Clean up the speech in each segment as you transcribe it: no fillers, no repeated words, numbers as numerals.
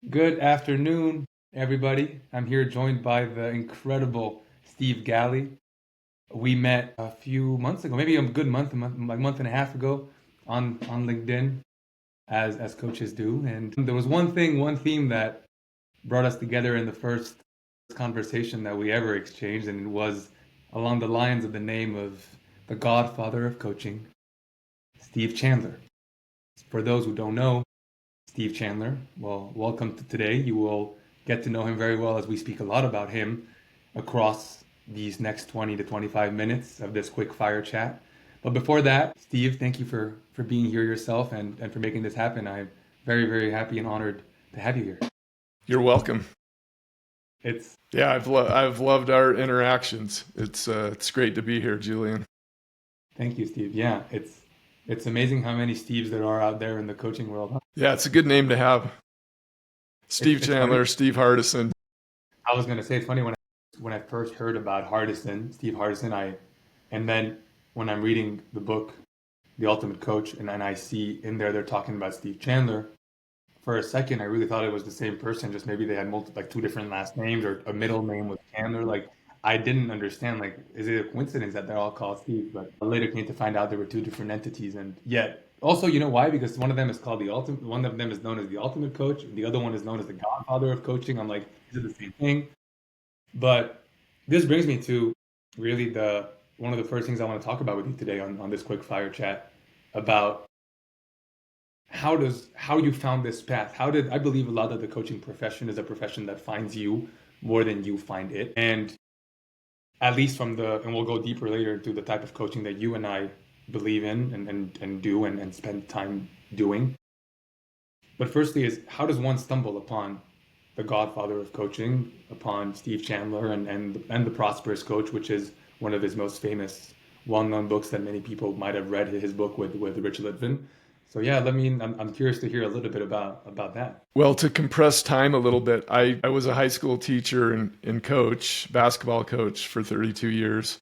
Good afternoon, everybody. I'm here joined by the incredible Steve Galley. We met a few months ago, maybe a good month and a half ago on LinkedIn, as coaches do. And there was one theme that brought us together in the first conversation that we ever exchanged, and it was along the lines of the name of the godfather of coaching, Steve Chandler. For those who don't know, Steve Chandler. Well, welcome to today. You will get to know him very well as we speak a lot about him across these next 20 to 25 minutes of this quick fire chat. But before that, Steve, thank you for being here yourself and for making this happen. I'm very, very happy and honored to have you here. You're welcome. It's Yeah, I've loved our interactions. It's great to be here, Julian. Thank you, Steve. Yeah, it's amazing how many Steves there are out there in the coaching world. Yeah, it's a good name to have. Steve It's funny. Chandler, Steve Hardison. I was gonna say it's funny when I first heard about Hardison, Steve Hardison, and then when I'm reading the book, The Ultimate Coach, and then I see in there they're talking about Steve Chandler. For a second, I really thought it was the same person, just maybe they had like two different last names or a middle name was Chandler. Like I didn't understand, like, is it a coincidence that they're all called Steve? But I later came to find out there were two different entities, and yet also, you know why? Because one of them is called the ultimate. One of them is known as the Ultimate Coach. The other one is known as the Godfather of Coaching. I'm like, is it the same thing? But this brings me to really the one of the first things I want to talk about with you today on this quick fire chat about how you found this path. How did I believe a lot of the coaching profession is a profession that finds you more than you find it. And at least from the and we'll go deeper later into the type of coaching that you and I believe in and do and spend time doing. But firstly is how does one stumble upon the godfather of coaching, upon Steve Chandler and the Prosperous Coach, which is one of his most famous, well-known books that many people might have read his book with Rich Litvin. So yeah, I'm curious to hear a little bit about that. Well, to compress time a little bit, I was a high school teacher and coach, basketball coach for 32 years.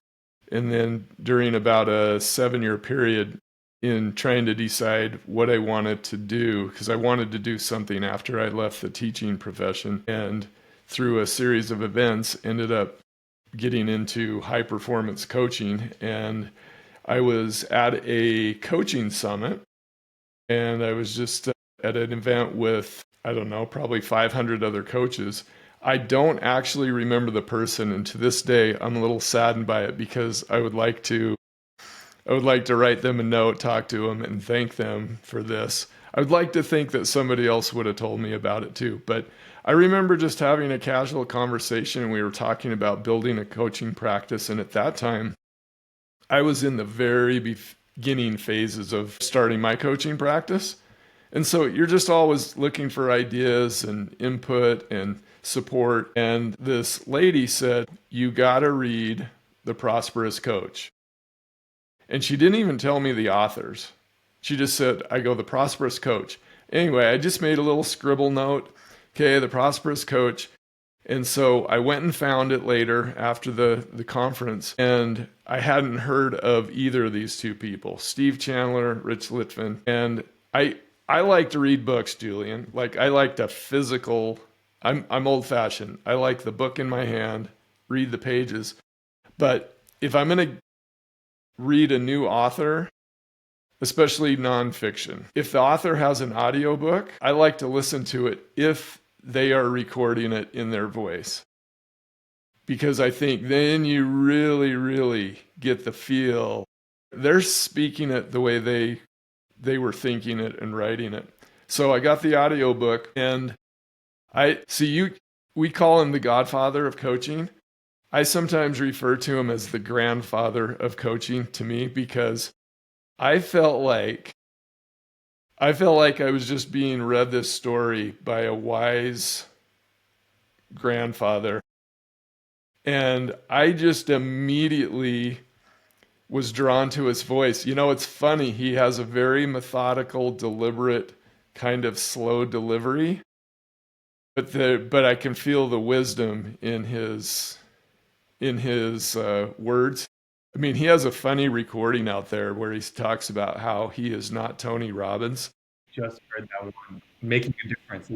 And then during about a 7-year period in trying to decide what I wanted to do, because I wanted to do something after I left the teaching profession, and through a series of events ended up getting into high performance coaching. And I was at a coaching summit, and I was just at an event with, I don't know, probably 500 other coaches. I don't actually remember the person, and to this day I'm a little saddened by it because I would like to write them a note, talk to them, and thank them for this. I would like to think that somebody else would have told me about it too, but I remember just having a casual conversation, and we were talking about building a coaching practice, and at that time I was in the very beginning phases of starting my coaching practice. And so you're just always looking for ideas and input and support. And this lady said, "You got to read The Prosperous Coach." And she didn't even tell me the authors. She just said, The Prosperous Coach. Anyway, I just made a little scribble note. Okay, The Prosperous Coach. And so I went and found it later after the conference, and I hadn't heard of either of these two people, Steve Chandler, Rich Litvin. And I like to read books, Julian. Like I like the physical. I'm old fashioned. I like the book in my hand, read the pages. But if I'm going to read a new author, especially nonfiction, if the author has an audiobook, I like to listen to it if they are recording it in their voice. Because I think then you really, really get the feel. They're speaking it the way they were thinking it and writing it. So I got the audiobook, and we call him the godfather of coaching. I sometimes refer to him as the grandfather of coaching to me because I felt like I was just being read this story by a wise grandfather. And I just immediately was drawn to his voice. You know, it's funny. He has a very methodical, deliberate, kind of slow delivery, but I can feel the wisdom in his words. I mean, he has a funny recording out there where he talks about how he is not Tony Robbins. Just heard that one. Making a difference.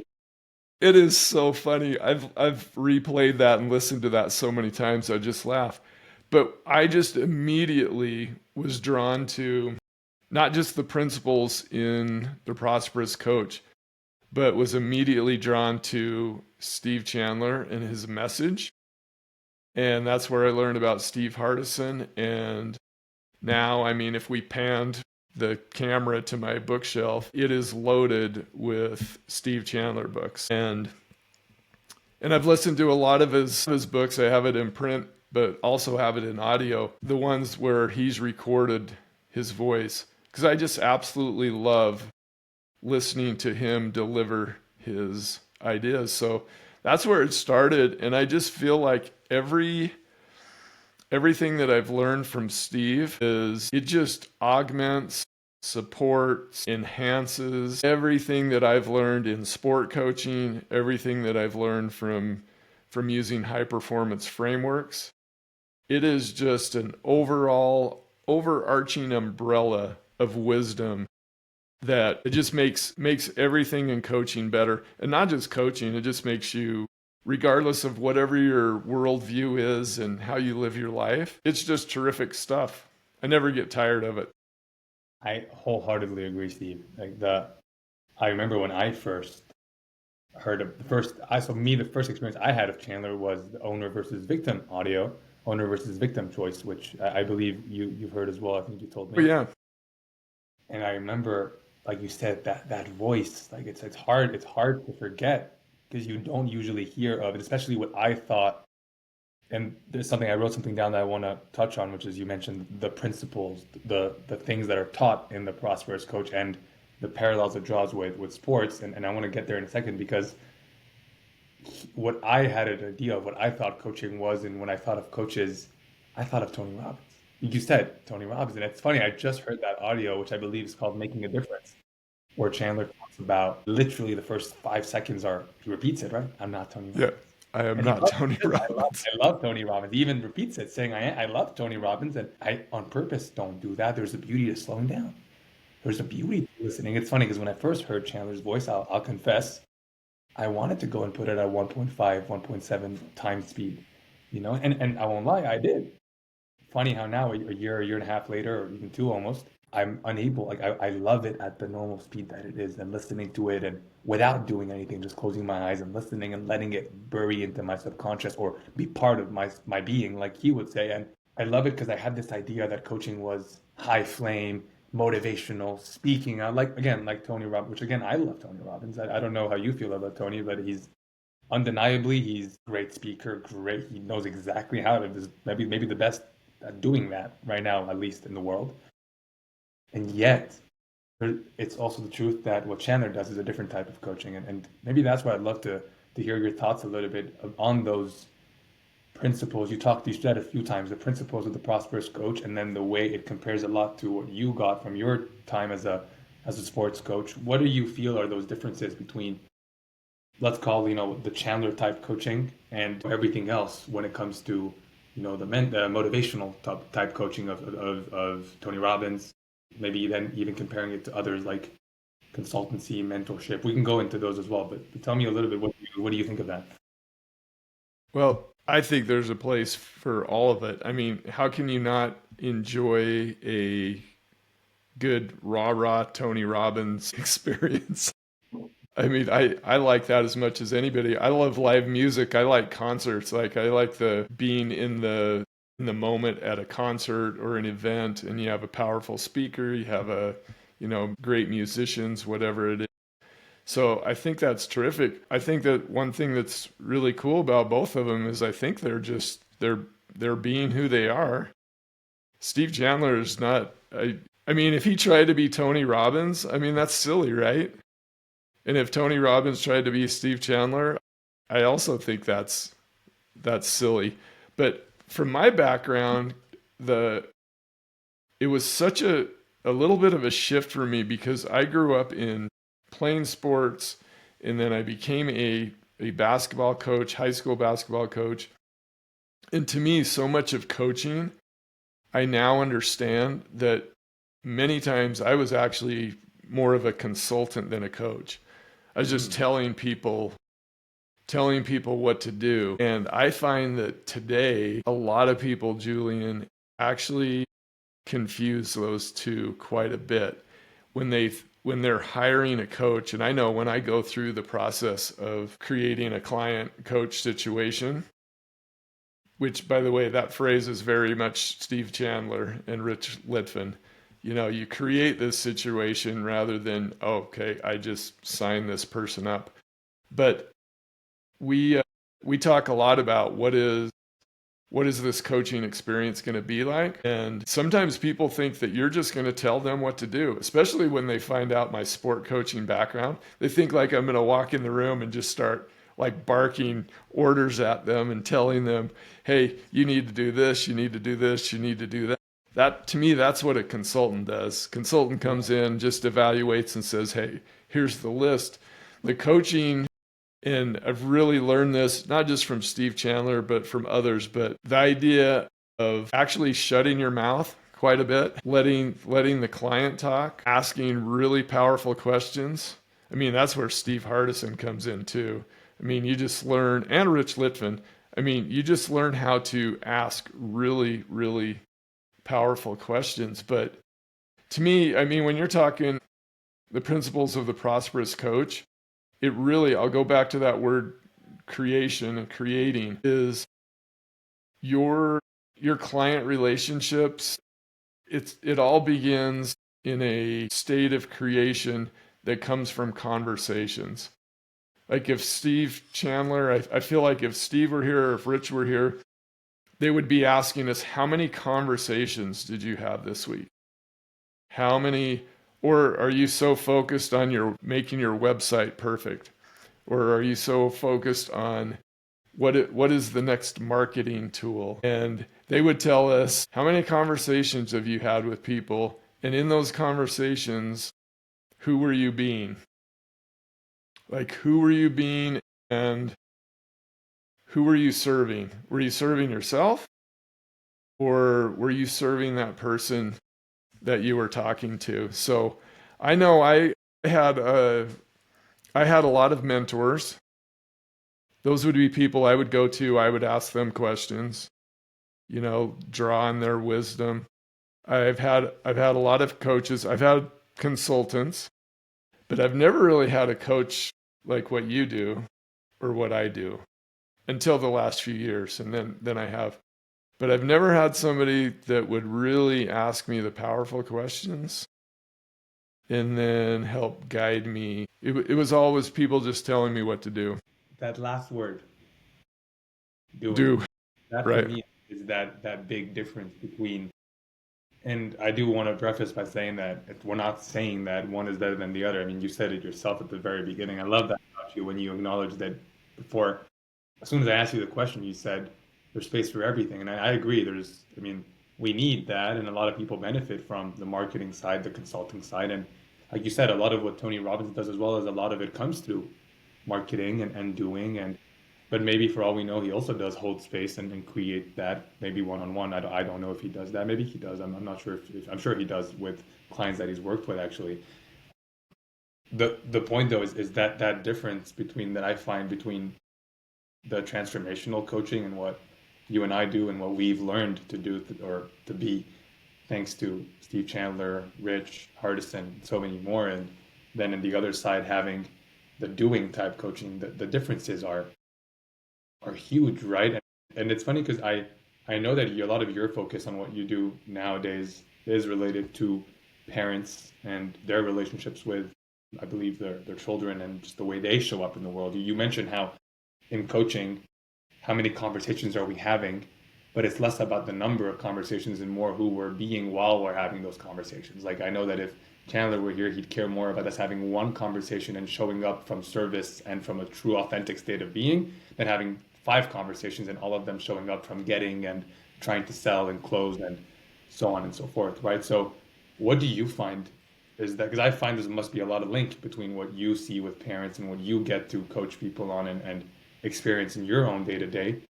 It is so funny. I've replayed that and listened to that so many times. I just laugh. But I just immediately was drawn to not just the principles in The Prosperous Coach, but was immediately drawn to Steve Chandler and his message. And that's where I learned about Steve Hardison. And now, I mean, if we panned the camera to my bookshelf, it is loaded with Steve Chandler books. And I've listened to a lot of his books. I have it in print, but also have it in audio, the ones where he's recorded his voice, because I just absolutely love listening to him deliver his ideas. So that's where it started. And I just feel like everything that I've learned from Steve is it just augments, supports, enhances everything that I've learned in sport coaching, everything that I've learned from using high performance frameworks. It is just an overall overarching umbrella of wisdom that it just makes everything in coaching better. And not just coaching, it just makes you, regardless of whatever your worldview is and how you live your life, it's just terrific stuff. I never get tired of it. I wholeheartedly agree, Steve. I remember when I first heard of the first experience I had of Chandler was the owner versus victim audio, owner versus victim choice, which I believe you've heard as well. I think you told But me. yeah, And I remember, like you said, that voice, like it's hard to forget because you don't usually hear of it, especially what I thought. And there's something I wrote something down that I want to touch on, which is you mentioned the principles, the things that are taught in the Prosperous Coach and the parallels it draws with sports. And I want to get there in a second because what I had an idea of what I thought coaching was, and when I thought of coaches, I thought of Tony Robbins. You said Tony Robbins, and it's funny. I just heard that audio, which I believe is called "Making a Difference," where Chandler talks about literally the first 5 seconds are he repeats it, right? I'm not Tony yeah, Robbins. I am And he not loves Tony it. Robbins. I love Tony Robbins. He even repeats it, saying, I love Tony Robbins, and I on purpose don't do that. There's a beauty to slowing down. There's a beauty to listening. It's funny because when I first heard Chandler's voice, I'll confess, I wanted to go and put it at 1.5, 1.7 times speed, and I won't lie, I did. Funny how now, a year and a half later, or even two almost, I'm unable, like I love it at the normal speed that it is and listening to it and without doing anything, just closing my eyes and listening and letting it bury into my subconscious or be part of my being, like he would say. And I love it because I had this idea that coaching was high flame, motivational, speaking out, like again, like Tony Robbins, which again, I love Tony Robbins. I don't know how you feel about Tony, but he's a great speaker, great. He knows exactly how to, maybe the best at doing that right now, at least in the world. And yet, it's also the truth that what Chandler does is a different type of coaching, and maybe that's why I'd love to hear your thoughts a little bit on those principles. You said a few times the principles of the prosperous coach, and then the way it compares a lot to what you got from your time as a sports coach. What do you feel are those differences between, let's call, the Chandler type coaching and everything else when it comes to, the motivational type coaching of Tony Robbins, maybe then even comparing it to others like consultancy, mentorship. We can go into those as well, but tell me a little bit, what do you think of that? Well, I think there's a place for all of it. I mean, how can you not enjoy a good rah-rah Tony Robbins experience? I mean, I like that as much as anybody. I love live music. I like concerts. Like I like the being in the moment at a concert or an event, and you have a powerful speaker, you have great musicians, whatever it is. So I think that's terrific. I think that one thing that's really cool about both of them is I think they're being who they are. Steve Chandler is not. I mean, if he tried to be Tony Robbins, I mean that's silly, right? And if Tony Robbins tried to be Steve Chandler, I also think that's silly. But from my background, it was such a little bit of a shift for me because I grew up in playing sports, and then I became a basketball coach, high school basketball coach. And to me, so much of coaching, I now understand that many times I was actually more of a consultant than a coach. I was just Mm, telling people telling people what to do. And I find that today, a lot of people, Julian, actually confuse those two quite a bit when they're hiring a coach. And I know when I go through the process of creating a client coach situation, which, by the way, that phrase is very much Steve Chandler and Rich Litvin. You create this situation rather than, oh, okay, I just sign this person up. But we talk a lot about what is this coaching experience going to be like? And sometimes people think that you're just going to tell them what to do, especially when they find out my sport coaching background. They think like I'm going to walk in the room and just start like barking orders at them and telling them, hey, you need to do this, you need to do this, you need to do that. That, to me, that's what a consultant does. Consultant comes in, just evaluates and says, hey, here's the list. The coaching, and I've really learned this, not just from Steve Chandler, but from others, but the idea of actually shutting your mouth quite a bit, letting the client talk, asking really powerful questions. I mean, that's where Steve Hardison comes in too. I mean, you just learn, and Rich Litvin, I mean, you just learn how to ask really, really powerful questions. But to me, I mean, when you're talking the principles of the prosperous coach, it really, I'll go back to that word creation and creating, is your client relationships. It all begins in a state of creation that comes from conversations. Like if Steve Chandler, I feel like if Steve were here or if Rich were here, they would be asking us, how many conversations did you have this week? How many, or are you so focused on making your website perfect? Or are you so focused on what is the next marketing tool? And they would tell us, how many conversations have you had with people? And in those conversations, who were you being? Like, who were you being and who were you serving? Were you serving yourself? Or were you serving that person that you were talking to? So I know I had a lot of mentors. Those would be people I would go to. I would ask them questions, draw on their wisdom. I've had a lot of coaches. I've had consultants, but I've never really had a coach like what you do or what I do until the last few years. And then I have. But I've never had somebody that would really ask me the powerful questions and then help guide me. It was always people just telling me what to do. That last word, doing. Do. That for Right. me is that big difference between. And I do want to preface by saying that we're not saying that one is better than the other. I mean, you said it yourself at the very beginning. I love that about you when you acknowledged that before. As soon as I asked you the question, you said there's space for everything, and I agree. I mean, we need that, and a lot of people benefit from the marketing side, the consulting side, and like you said, a lot of what Tony Robbins does as well as a lot of it comes through marketing and doing and but maybe for all we know, he also does hold space and create that maybe one on one. I don't know if he does that. Maybe he does. I'm not sure if I'm sure he does with clients that he's worked with actually. The point though is that difference between that I find between the transformational coaching and what you and I do and what we've learned to do or to be thanks to Steve Chandler, Rich, Hardison, so many more, and then in the other side having the doing type coaching. The differences are huge, right? And it's funny because I know that a lot of your focus on what you do nowadays is related to parents and their relationships with, I believe, their children and just the way they show up in the world. You mentioned how in coaching, how many conversations are we having, but it's less about the number of conversations and more who we're being while we're having those conversations. Like I know that if Chandler were here, he'd care more about us having one conversation and showing up from service and from a true authentic state of being than having five conversations and all of them showing up from getting and trying to sell and close and so on and so forth, right? So what do you find is that, because I find there must be a lot of link between what you see with parents and what you get to coach people on and experience in your own day to day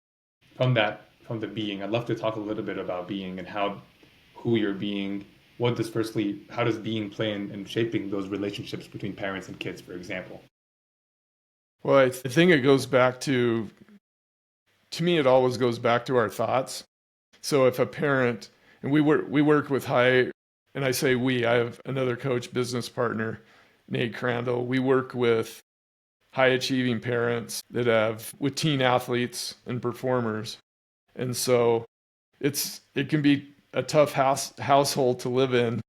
from the being. I'd love to talk a little bit about being and who you're being. How does being play in shaping those relationships between parents and kids, for example? Well, I think it goes back to me, it always goes back to our thoughts. So if a parent, and we work with high, and I say we, I have another coach, business partner, Nate Crandall. We work with high achieving parents that have with teen athletes and performers. And so it can be a tough household to live in.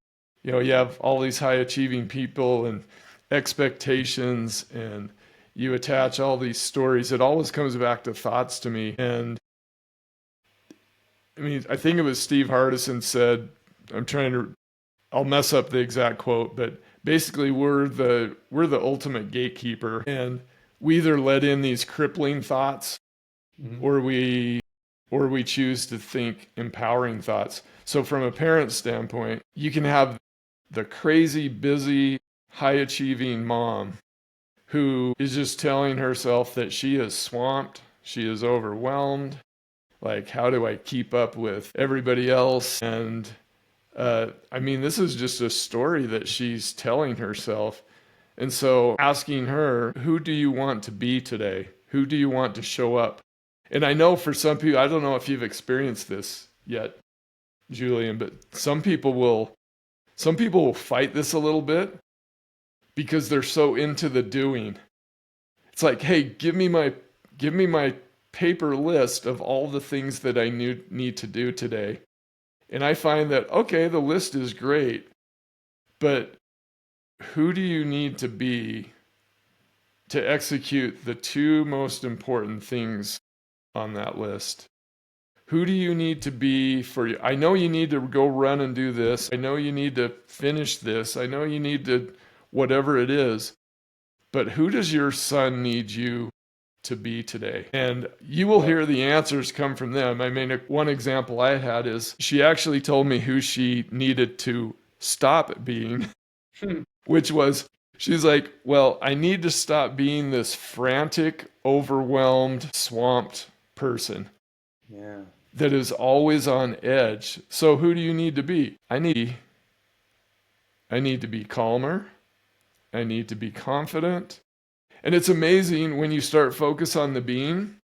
You know, you have all these high achieving people and expectations, and you attach all these stories. It always comes back to thoughts to me. And I mean, I think it was Steve Hardison said, I'll mess up the exact quote, but basically we're the ultimate gatekeeper, and we either let in these crippling thoughts, Mm-hmm. or we choose to think empowering thoughts. So from a parent standpoint, you can have the crazy, busy, high achieving mom who is just telling herself that she is swamped, she is overwhelmed. Like, how do I keep up with everybody else? And I mean, this is just a story that she's telling herself. And so asking her, who do you want to be today? Who do you want to show up? And I know for some people, I don't know if you've experienced this yet, Julian, but some people will fight this a little bit because they're so into the doing. It's like, hey, give me my paper list of all the things that I need to do today. And I find that, okay, the list is great, but who do you need to be to execute the two most important things on that list? Who do you need to be for you? I know you need to go run and do this. I know you need to finish this. I know you need to, whatever it is, but who does your son need you to be today? And you will hear the answers come from them. I mean, one example I had is she actually told me who she needed to stop being, which was, she's like, well, I need to stop being this frantic, overwhelmed, swamped person Yeah. that is always on edge. So who do you need to be? I need to be calmer. I need to be confident. And it's amazing when you start focus on the being,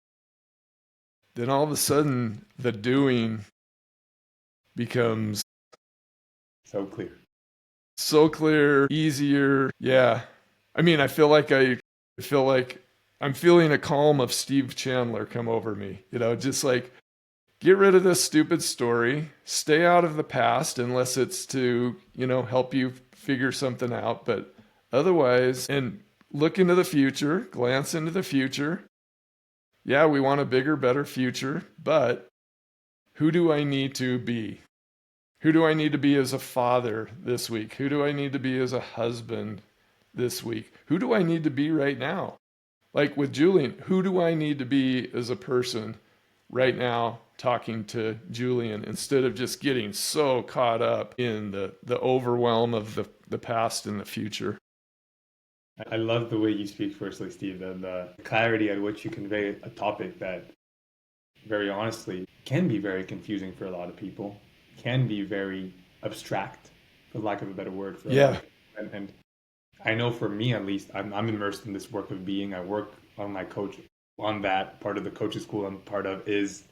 then all of a sudden the doing becomes So clear. so clear, easier. Yeah. I mean, I feel like I'm feeling a calm of Steve Chandler come over me. You know, just like, get rid of this stupid story, stay out of the past unless it's to, help you figure something out. But otherwise, and look into the future, glance into the future. Yeah, we want a bigger, better future, but who do I need to be? Who do I need to be as a father this week? Who do I need to be as a husband this week? Who do I need to be right now? Like with Julian, who do I need to be as a person right now talking to Julian, instead of just getting so caught up in the overwhelm of the past and the future? I love the way you speak, firstly, Steve, and the clarity at which you convey a topic that, very honestly, can be very confusing for a lot of people, can be very abstract, for lack of a better word, for a lot Yeah. of people. And I know for me, at least, I'm immersed in this work of being. I work on my coach, on that part of the coaching school I'm part of is,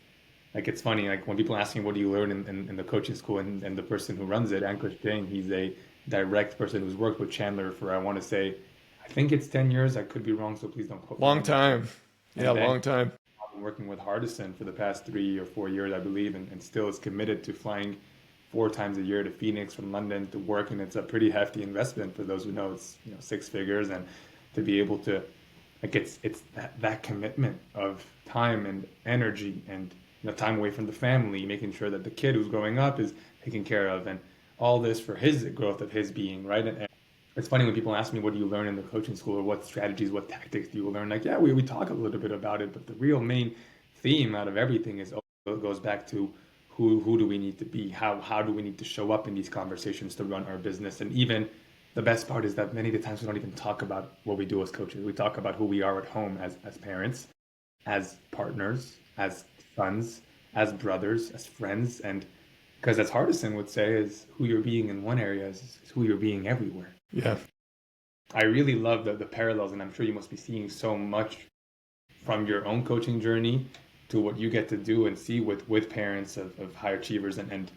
like, it's funny, like when people ask me, what do you learn in the coaching school, and the person who runs it, Ankush Jain, he's a direct person who's worked with Chandler for, I want to say, I think it's 10 years. I could be wrong, so please don't quote me Long on that. time. Yeah, And then long time. I've been working with Hardison for the past 3 or 4 years, I believe, and still is committed to flying 4 times a year to Phoenix from London to work, and it's a pretty hefty investment for those who know. It's 6 figures, and to be able to, like, it's that commitment of time and energy and time away from the family, making sure that the kid who's growing up is taken care of, and all this for his growth of his being, right? And it's funny when people ask me, what do you learn in the coaching school, or what strategies, what tactics do you learn? Like, yeah, we talk a little bit about it, but the real main theme out of everything is, goes back to who do we need to be? How do we need to show up in these conversations to run our business? And even the best part is that many of the times we don't even talk about what we do as coaches. We talk about who we are at home as parents, as partners, as sons, as brothers, as friends, and because as Hardison would say, is who you're being in one area is who you're being everywhere. Yeah. I really love the parallels, and I'm sure you must be seeing so much from your own coaching journey to what you get to do and see with parents of high achievers, and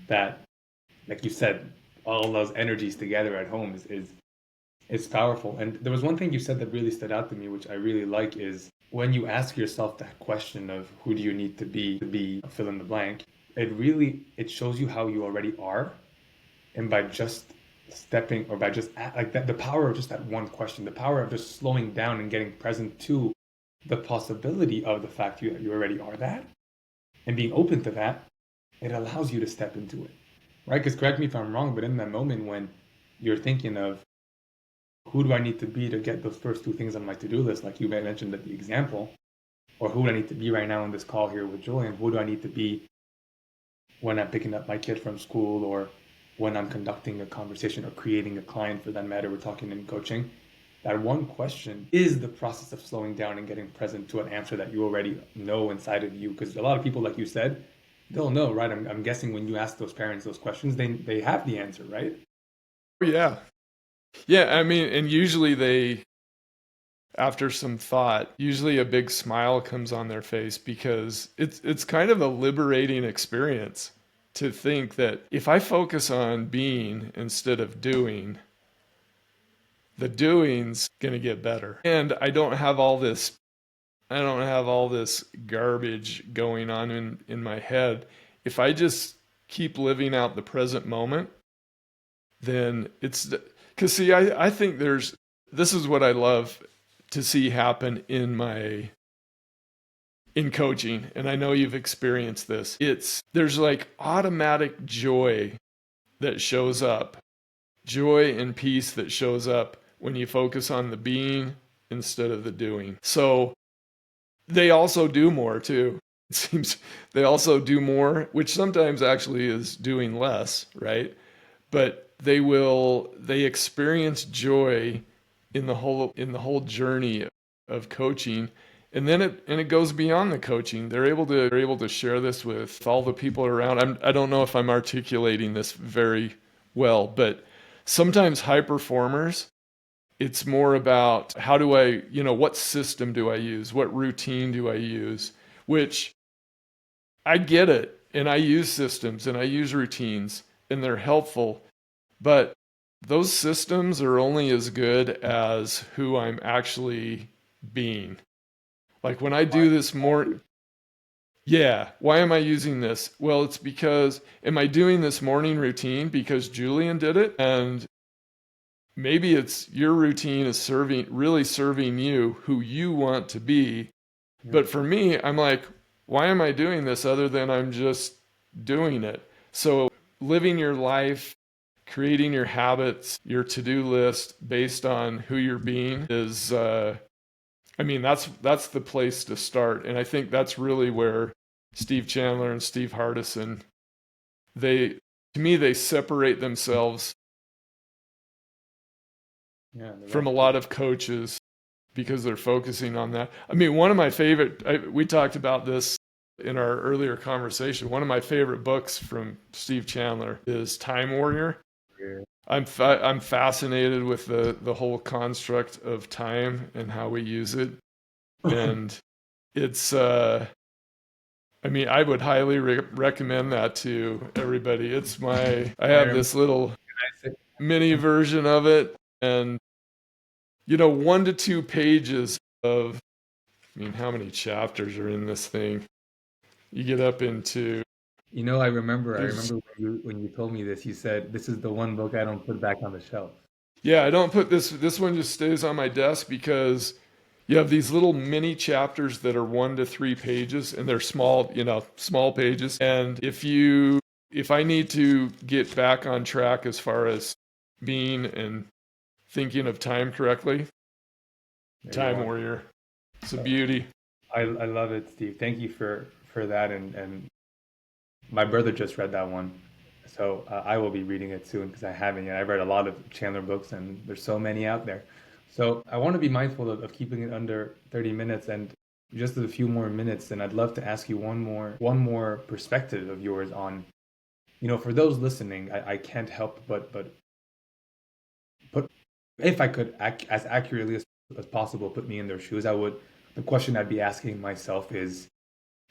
that, like you said, all those energies together at home is powerful. And there was one thing you said that really stood out to me, which I really like, is when you ask yourself that question of who do you need to be fill in the blank, it shows you how you already are. And by just stepping, or by just like that, the power of just that one question, the power of just slowing down and getting present to the possibility of the fact you already are that, and being open to that, it allows you to step into it, right? Because correct me if I'm wrong, but in that moment when you're thinking of who do I need to be to get those first two things on my to-do list, like you mentioned at the example, or who do I need to be right now in this call here with Julian? Who do I need to be when I'm picking up my kid from school, or when I'm conducting a conversation or creating a client for that matter, we're talking in coaching? That one question is the process of slowing down and getting present to an answer that you already know inside of you. Because a lot of people, like you said, they'll know, right? I'm guessing when you ask those parents those questions, they have the answer, right? Yeah. Yeah, I mean, and usually they, after some thought, usually a big smile comes on their face, because it's kind of a liberating experience to think that if I focus on being instead of doing, the doing's going to get better. And I don't have all this garbage going on in my head. If I just keep living out the present moment, then it's, because see, I think this is what I love to see happen in coaching, and I know you've experienced this. There's like automatic joy that shows up, joy and peace that shows up when you focus on the being instead of the doing. So they also do more too. It seems they also do more, which sometimes actually is doing less, right? But they experience joy in the whole journey of coaching. And then it goes beyond the coaching. They're able to share this with all the people around. I don't know if I'm articulating this very well, but sometimes high performers, it's more about how do I, what system do I use? What routine do I use? Which I get it. And I use systems and I use routines and they're helpful. But those systems are only as good as who I'm actually being. Like when I do this more, yeah, why am I using this? Well, it's because, am I doing this morning routine because Julian did it? And maybe it's your routine is really serving you, who you want to be. But for me, I'm like, why am I doing this other than I'm just doing it? So living your life, creating your habits, your to-do list based on who you're being is, that's the place to start. And I think that's really where Steve Chandler and Steve Hardison, to me, they separate themselves from a lot of coaches because they're focusing on that. I mean, one of my favorite, we talked about this in our earlier conversation, one of my favorite books from Steve Chandler is Time Warrior. Yeah. I'm fascinated with the whole construct of time and how we use it. And it's, I would highly recommend that to everybody. I have this little mini version of it, and 1 to 2 pages of, how many chapters are in this thing? You get up into, I remember when you told me this, you said, this is the one book I don't put back on the shelf. Yeah, I don't put this one just stays on my desk because you have these little mini chapters that are 1 to 3 pages and they're small, small pages. And if I need to get back on track as far as being and thinking of time correctly, Time Warrior. It's a beauty. I love it, Steve. Thank you for that. And my brother just read that one. So I will be reading it soon because I haven't yet. I've read a lot of Chandler books and there's so many out there. So I want to be mindful of keeping it under 30 minutes and just a few more minutes. And I'd love to ask you one more perspective of yours on, for those listening, I can't help but put if I could as accurately as possible put me in their shoes, the question I'd be asking myself is,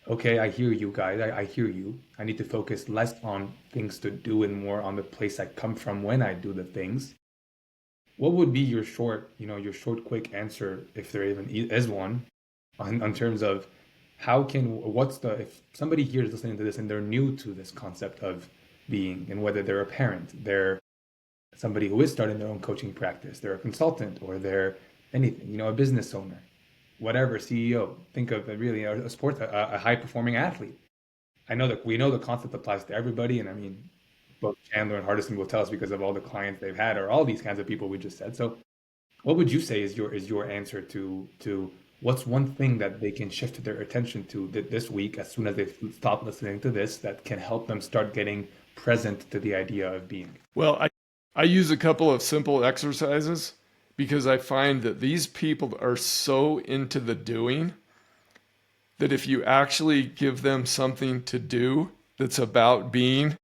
okay, I hear you guys. I hear you. I need to focus less on things to do and more on the place I come from when I do the things. What would be your short, quick answer, if there even is one, on terms of if somebody here is listening to this and they're new to this concept of being, and whether they're a parent, they're somebody who is starting their own coaching practice, they're a consultant, or they're anything, a business owner, whatever, CEO, think of really a sport, a high performing athlete. I know that we know the concept applies to everybody, and I mean, both Chandler and Hardison will tell us because of all the clients they've had, or all these kinds of people we just said. So, what would you say is your answer to what's one thing that they can shift their attention to this week as soon as they stop listening to this that can help them start getting present to the idea of being? Well, I use a couple of simple exercises because I find that these people are so into the doing that if you actually give them something to do that's about being,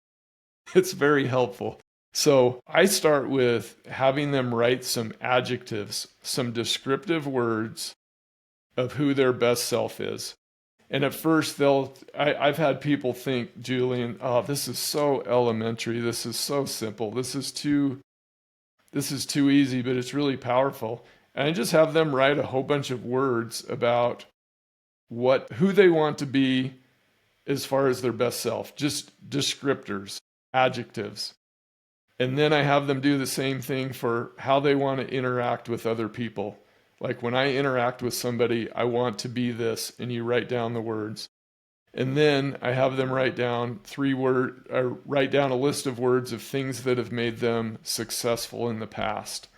it's very helpful. So I start with having them write some adjectives, some descriptive words of who their best self is. And at first I've had people think, Julian, oh, this is so elementary. This is so simple. This is too easy, but it's really powerful. And I just have them write a whole bunch of words about who they want to be as far as their best self, just descriptors, adjectives. And then I have them do the same thing for how they want to interact with other people. Like when I interact with somebody, I want to be this, and you write down the words. And then I have them write down a list of words of things that have made them successful in the past.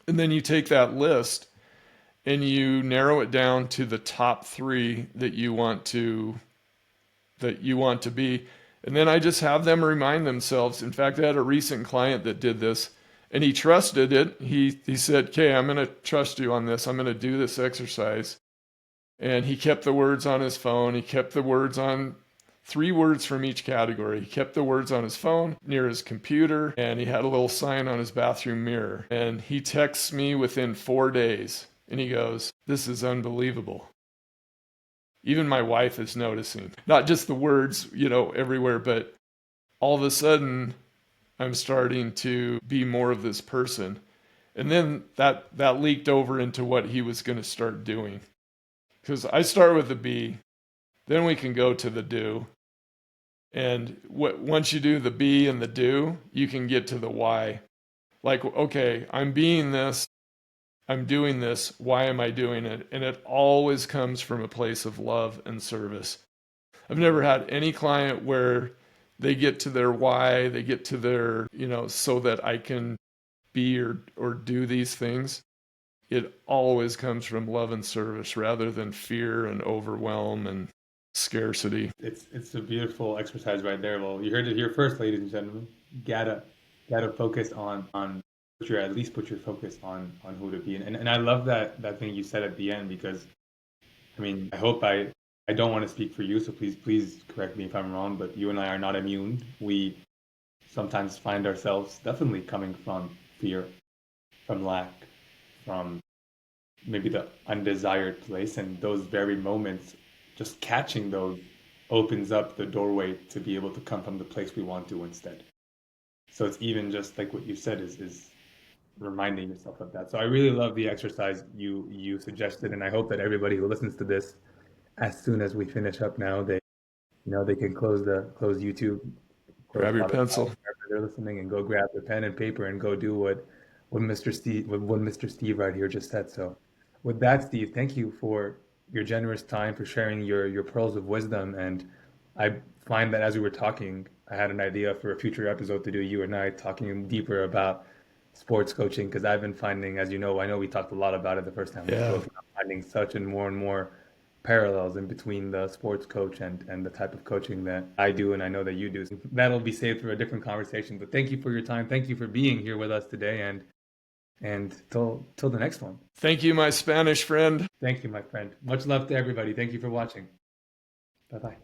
And then you take that list and you narrow it down to the top 3 that you want to be. And then I just have them remind themselves. In fact, I had a recent client that did this, and he trusted it. He said, okay, I'm going to trust you on this. I'm going to do this exercise. And he kept the words on his phone. He kept the words on 3 words from each category. He kept the words on his phone, near his computer, and he had a little sign on his bathroom mirror. And he texts me within 4 days, and he goes, this is unbelievable. Even my wife is noticing. Not just the words, everywhere, but all of a sudden, I'm starting to be more of this person. And then that leaked over into what he was going to start doing. Because I start with the be, then we can go to the do. And once you do the be and the do, you can get to the why. Like, okay, I'm being this, I'm doing this, why am I doing it? And it always comes from a place of love and service. I've never had any client where they get to their why, they get to their, so that I can be or do these things. It always comes from love and service rather than fear and overwhelm and scarcity. It's a beautiful exercise right there. Well, you heard it here first, ladies and gentlemen. Gotta focus on at least put your focus on who to be. And I love that thing you said at the end, because I mean, I don't want to speak for you, so please correct me if I'm wrong, but you and I are not immune. We sometimes find ourselves definitely coming from fear, from lack, from maybe the undesired place, and those very moments, just catching those opens up the doorway to be able to come from the place we want to instead. So it's even just like what you said is reminding yourself of that. So I really love the exercise you suggested, and I hope that everybody who listens to this, as soon as we finish up now, they can close YouTube, close Grab your Spotify, pencil. wherever they're listening, and go grab the pen and paper and go do what Mr. Steve right here just said. So with that, Steve, thank you for your generous time, for sharing your pearls of wisdom. And I find that as we were talking, I had an idea for a future episode to do you and I talking deeper about sports coaching, because I've been finding, as you know, I know we talked a lot about it the first time we Yeah. spoke, I'm finding such and more parallels in between the sports coach and the type of coaching that I do and I know that you do. So that'll be saved for a different conversation. But thank you for your time. Thank you for being here with us today, and till the next one. Thank you, my Spanish friend. Thank you, my friend. Much love to everybody. Thank you for watching. Bye-bye.